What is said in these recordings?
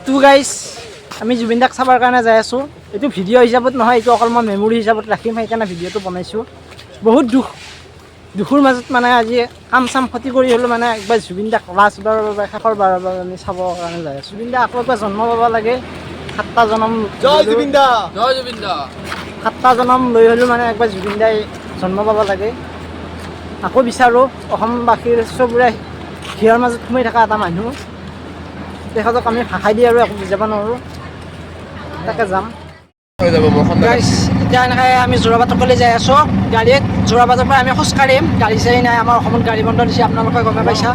তো গাইজ আমি জুবিন দাক চাবৰ কাৰণে যাই আছোঁ। এইটো ভিডিঅ' হিচাপত নহয়, এইটো অকল মই মেমৰি হিচাপত ৰাখিম, সেইকাৰণে ভিডিঅ'টো বনাইছোঁ। বহুত দুখৰ মাজত মানে আজি কাম চাম ক্ষতি কৰি হ'লেও মানে একবাৰ জুবিন দাক লাষ্টবাৰৰ বাবে শেষৰবাৰৰ বাবে আমি চাবৰ কাৰণে যাই আছোঁ। জুবিন দা আকৌ একবাৰ জন্ম পাব লাগে, 7টা জনম। জয় জুবিন দা, জয় জুবিন দা। 7টা জনম লৈ হ'লেও মানে একবাৰ জুবিন দাই জন্ম পাব লাগে। আকৌ বিচাৰোঁ অসমবাসীৰ চবৰে হিয়াৰ মাজত সোমাই থকা এটা মানুহ, তেখেতক আমি ভাষাই দি আৰু একো বুজাব নোৱাৰোঁ, তাকে যাম। এতিয়া এনেকৈ আমি যোৰাবাটকলৈ যাই আছোঁ গাড়ীত। যোৰাবাটৰ পৰা আমি খোজকাঢ়িম, গাড়ী চাড়ী নাই, আমাৰ অসমত গাড়ী বন্ধ দিছে, আপোনালোকে গমে পাইছা।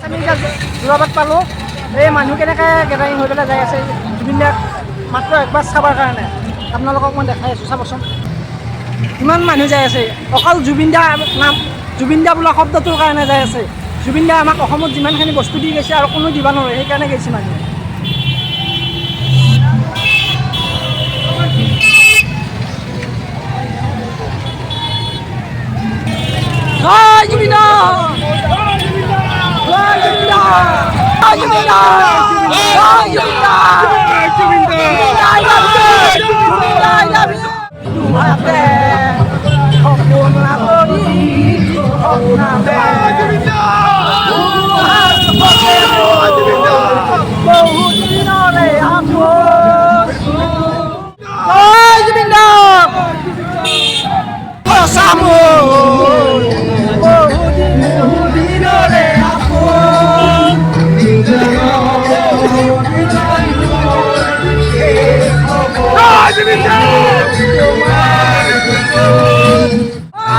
আমি এতিয়া যোৰাবাট পালোঁ। এই মানুহ কেনেকৈ গেদাৰিং হৈ পেলাই যাই আছে জুবিন দাক মাত্ৰ একবাৰ চাবৰ কাৰণে। আপোনালোকক মই দেখাই আছোঁ, চাবচোন কিমান মানুহ যাই আছে। অকল জুবিন দা নাম, জুবিন দা বোলা শব্দটোৰ কাৰণে যাই আছে। জুবিন দা আমাক অসমত যিমানখিনি বস্তু দি গৈছে আৰু কোনো দিব নোৱাৰে, সেইকাৰণে গৈছে মানুহে। জয় জুবিন দা, জয় জুবিন দা, জয় জুবিন দা, জয় জুবিন দা, জয় জুবিন দা, জয় জুবিন দা, I love you, I love you. তোমাতে সপোন কৰি সপনাতে জুবিন দা, বহুত দিনৰে আপোন। জয় জুবিন দা, সঁচা মোৰ বহুত দিনৰে আপোন। জয় জুবিন দা, জয়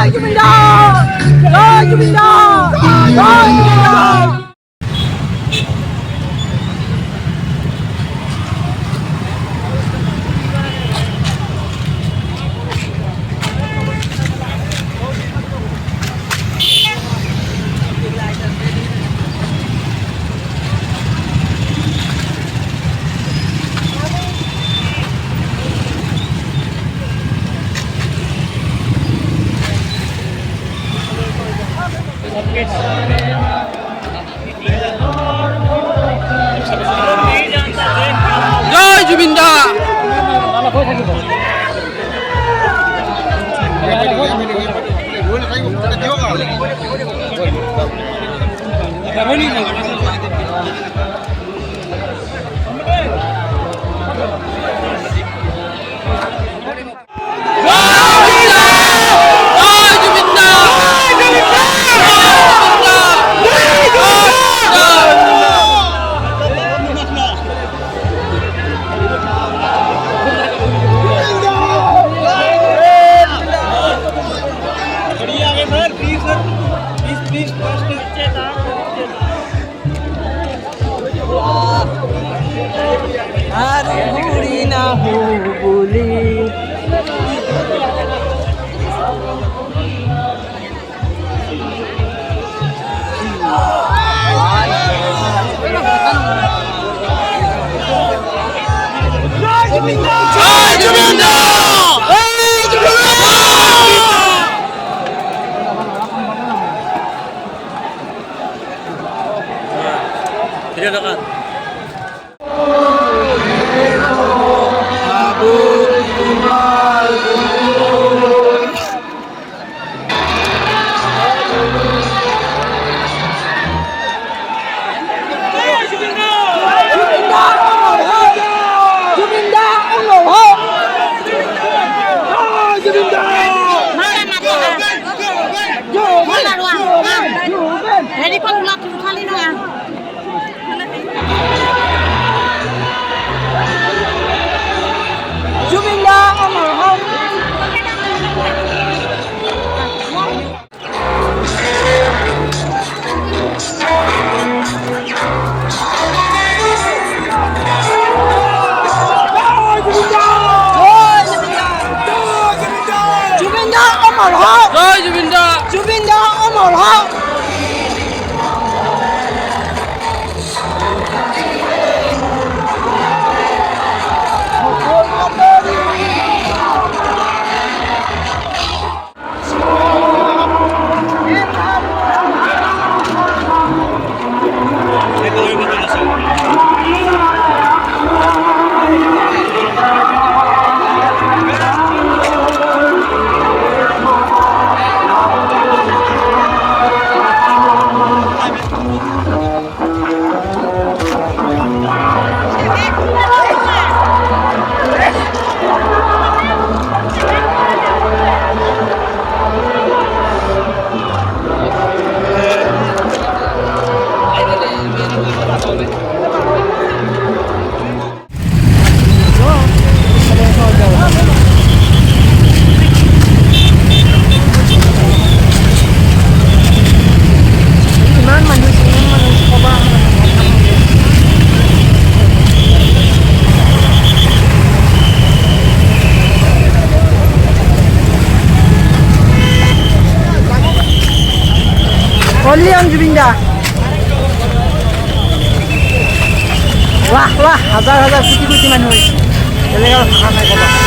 জুবিন দা, জয় জুবিন দা, জয় জুবিন দা। জয় জুবিন দা। আৰু ঘূৰি নাহো বুলি জয় জুবিন দা, জয় জুবিন দা, জয় জুবিন দা। জুবিন দা লাখ লাখ হাজাৰ হাজাৰ কোটি কোটি মানুহ হৈছে বেলেগ আৰু ভাষা নাই ক'বা